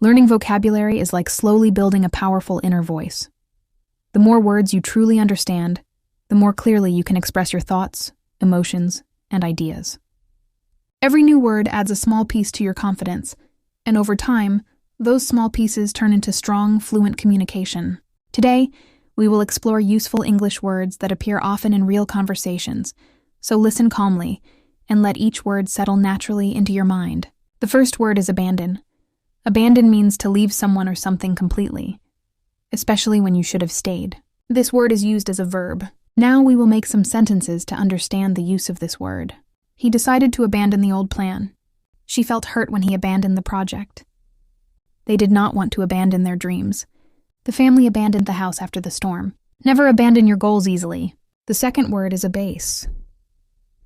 Learning vocabulary is like slowly building a powerful inner voice. The more words you truly understand, the more clearly you can express your thoughts, emotions, and ideas. Every new word adds a small piece to your confidence, and over time, those small pieces turn into strong, fluent communication. Today, we will explore useful English words that appear often in real conversations, so listen calmly and let each word settle naturally into your mind. The first word is abandon. Abandon means to leave someone or something completely, especially when you should have stayed. This word is used as a verb. Now we will make some sentences to understand the use of this word. He decided to abandon the old plan. She felt hurt when he abandoned the project. They did not want to abandon their dreams. The family abandoned the house after the storm. Never abandon your goals easily. The second word is abase.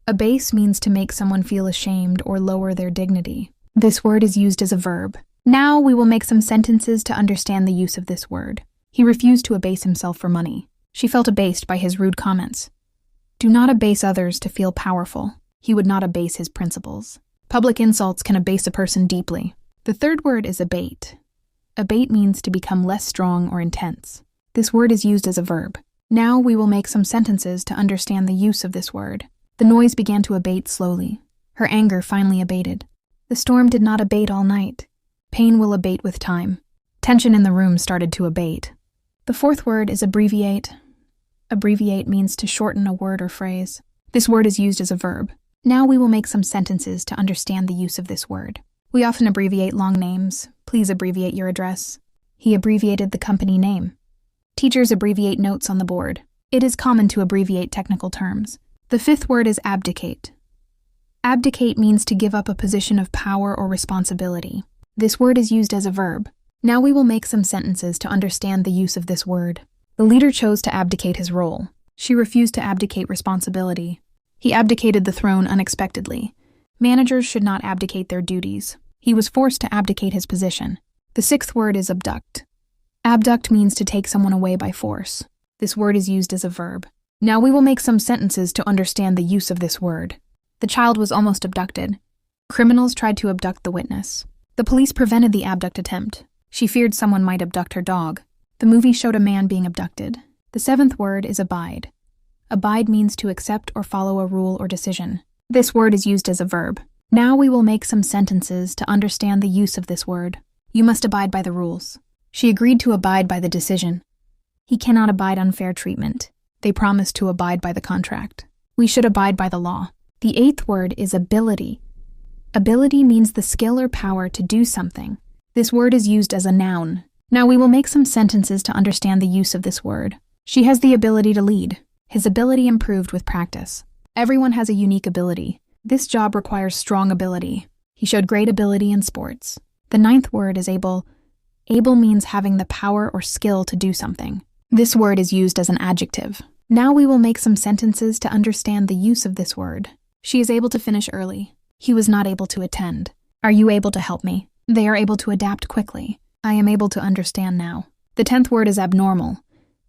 Abase means to make someone feel ashamed or lower their dignity. This word is used as a verb. Now we will make some sentences to understand the use of this word. He refused to abase himself for money. She felt abased by his rude comments. Do not abase others to feel powerful. He would not abase his principles. Public insults can abase a person deeply. The third word is abate. Abate means to become less strong or intense. This word is used as a verb. Now we will make some sentences to understand the use of this word. The noise began to abate slowly. Her anger finally abated. The storm did not abate all night. Pain will abate with time. Tension in the room started to abate. The fourth word is abbreviate. Abbreviate means to shorten a word or phrase. This word is used as a verb. Now we will make some sentences to understand the use of this word. We often abbreviate long names. Please abbreviate your address. He abbreviated the company name. Teachers abbreviate notes on the board. It is common to abbreviate technical terms. The fifth word is abdicate. Abdicate means to give up a position of power or responsibility. This word is used as a verb. Now we will make some sentences to understand the use of this word. The leader chose to abdicate his role. She refused to abdicate responsibility. He abdicated the throne unexpectedly. Managers should not abdicate their duties. He was forced to abdicate his position. The sixth word is abduct. Abduct means to take someone away by force. This word is used as a verb. Now we will make some sentences to understand the use of this word. The child was almost abducted. Criminals tried to abduct the witness. The police prevented the abduct attempt. She feared someone might abduct her dog. The movie showed a man being abducted. The seventh word is abide. Abide means to accept or follow a rule or decision. This word is used as a verb. Now we will make some sentences to understand the use of this word. You must abide by the rules. She agreed to abide by the decision. He cannot abide unfair treatment. They promised to abide by the contract. We should abide by the law. The eighth word is ability. Ability means the skill or power to do something. This word is used as a noun. Now we will make some sentences to understand the use of this word. She has the ability to lead. His ability improved with practice. Everyone has a unique ability. This job requires strong ability. He showed great ability in sports. The ninth word is able. Able means having the power or skill to do something. This word is used as an adjective. Now we will make some sentences to understand the use of this word. She is able to finish early. He was not able to attend. Are you able to help me? They are able to adapt quickly. I am able to understand now. The 10th word is abnormal.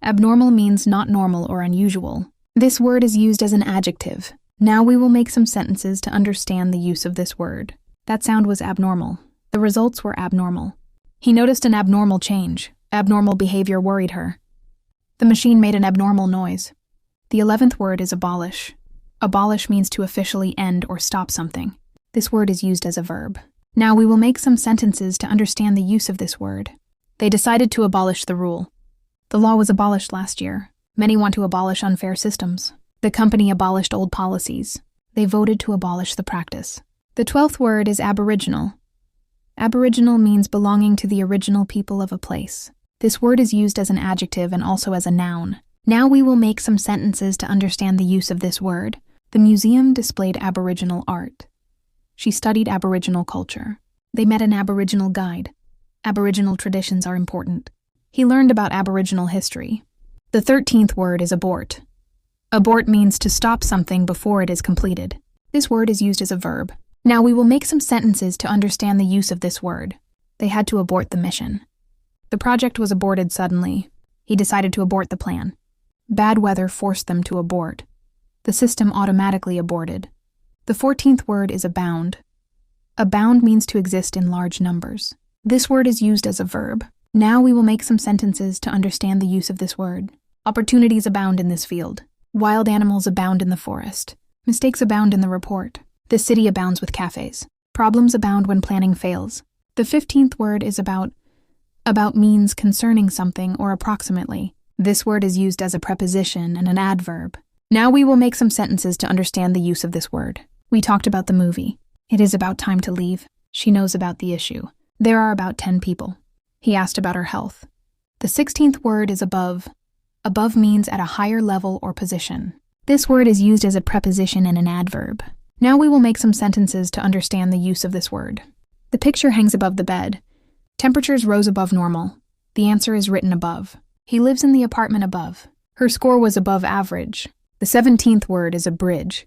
Abnormal means not normal or unusual. This word is used as an adjective. Now we will make some sentences to understand the use of this word. That sound was abnormal. The results were abnormal. He noticed an abnormal change. Abnormal behavior worried her. The machine made an abnormal noise. The 11th word is abolish. Abolish means to officially end or stop something. This word is used as a verb. Now we will make some sentences to understand the use of this word. They decided to abolish the rule. The law was abolished last year. Many want to abolish unfair systems. The company abolished old policies. They voted to abolish the practice. The 12th word is aboriginal. Aboriginal means belonging to the original people of a place. This word is used as an adjective and also as a noun. Now we will make some sentences to understand the use of this word. The museum displayed Aboriginal art. She studied Aboriginal culture. They met an Aboriginal guide. Aboriginal traditions are important. He learned about Aboriginal history. The 13th word is abort. Abort means to stop something before it is completed. This word is used as a verb. Now we will make some sentences to understand the use of this word. They had to abort the mission. The project was aborted suddenly. He decided to abort the plan. Bad weather forced them to abort. The system automatically aborted. The 14th word is abound. Abound means to exist in large numbers. This word is used as a verb. Now we will make some sentences to understand the use of this word. Opportunities abound in this field. Wild animals abound in the forest. Mistakes abound in the report. This city abounds with cafes. Problems abound when planning fails. The 15th word is about. About means concerning something or approximately. This word is used as a preposition and an adverb. Now we will make some sentences to understand the use of this word. We talked about the movie. It is about time to leave. She knows about the issue. There are about 10 people. He asked about her health. The 16th word is above. Above means at a higher level or position. This word is used as a preposition and an adverb. Now we will make some sentences to understand the use of this word. The picture hangs above the bed. Temperatures rose above normal. The answer is written above. He lives in the apartment above. Her score was above average. The 17th word is abridge.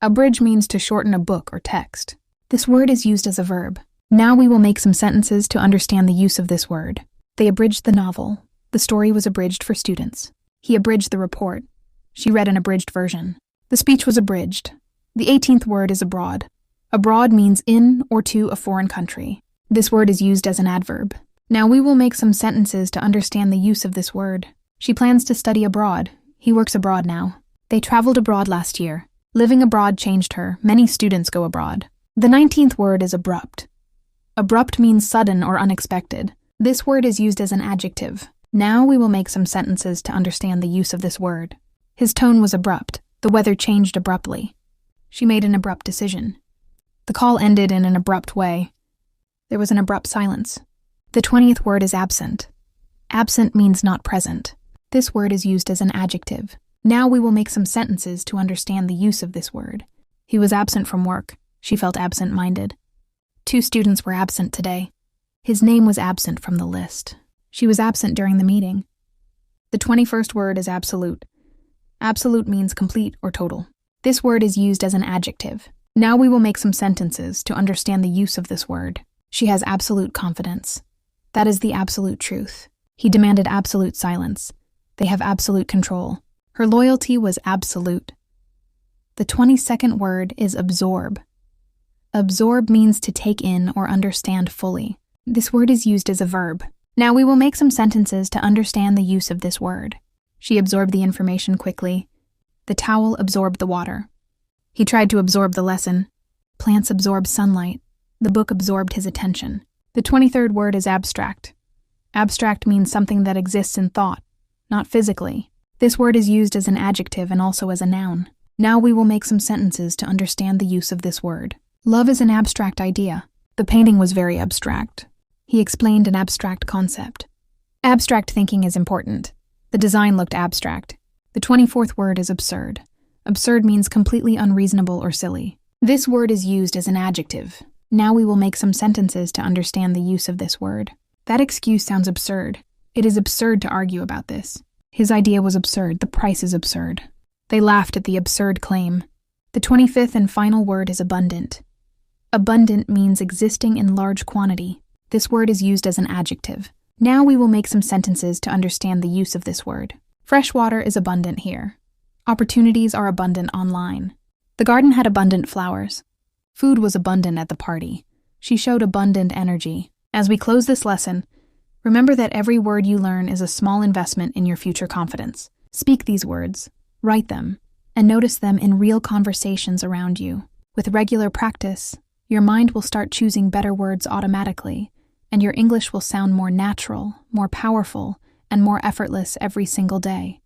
Abridge means to shorten a book or text. This word is used as a verb. Now we will make some sentences to understand the use of this word. They abridged the novel. The story was abridged for students. He abridged the report. She read an abridged version. The speech was abridged. The 18th word is abroad. Abroad means in or to a foreign country. This word is used as an adverb. Now we will make some sentences to understand the use of this word. She plans to study abroad. He works abroad now. They traveled abroad last year. Living abroad changed her. Many students go abroad. The 19th word is abrupt. Abrupt means sudden or unexpected. This word is used as an adjective. Now we will make some sentences to understand the use of this word. His tone was abrupt. The weather changed abruptly. She made an abrupt decision. The call ended in an abrupt way. There was an abrupt silence. The 20th word is absent. Absent means not present. This word is used as an adjective. Now we will make some sentences to understand the use of this word. He was absent from work. She felt absent-minded. 2 students were absent today. His name was absent from the list. She was absent during the meeting. The 21st word is absolute. Absolute means complete or total. This word is used as an adjective. Now we will make some sentences to understand the use of this word. She has absolute confidence. That is the absolute truth. He demanded absolute silence. They have absolute control. Her loyalty was absolute. The 22nd word is absorb. Absorb means to take in or understand fully. This word is used as a verb. Now we will make some sentences to understand the use of this word. She absorbed the information quickly. The towel absorbed the water. He tried to absorb the lesson. Plants absorb sunlight. The book absorbed his attention. The 23rd word is abstract. Abstract means something that exists in thought, not physically. This word is used as an adjective and also as a noun. Now we will make some sentences to understand the use of this word. Love is an abstract idea. The painting was very abstract. He explained an abstract concept. Abstract thinking is important. The design looked abstract. The 24th word is absurd. Absurd means completely unreasonable or silly. This word is used as an adjective. Now we will make some sentences to understand the use of this word. That excuse sounds absurd. It is absurd to argue about this. His idea was absurd. The price is absurd. They laughed at the absurd claim. The 25th and final word is abundant. Abundant means existing in large quantity. This word is used as an adjective. Now we will make some sentences to understand the use of this word. Fresh water is abundant here. Opportunities are abundant online. The garden had abundant flowers. Food was abundant at the party. She showed abundant energy. As we close this lesson, remember that every word you learn is a small investment in your future confidence. Speak these words, write them, and notice them in real conversations around you. With regular practice, your mind will start choosing better words automatically, and your English will sound more natural, more powerful, and more effortless every single day.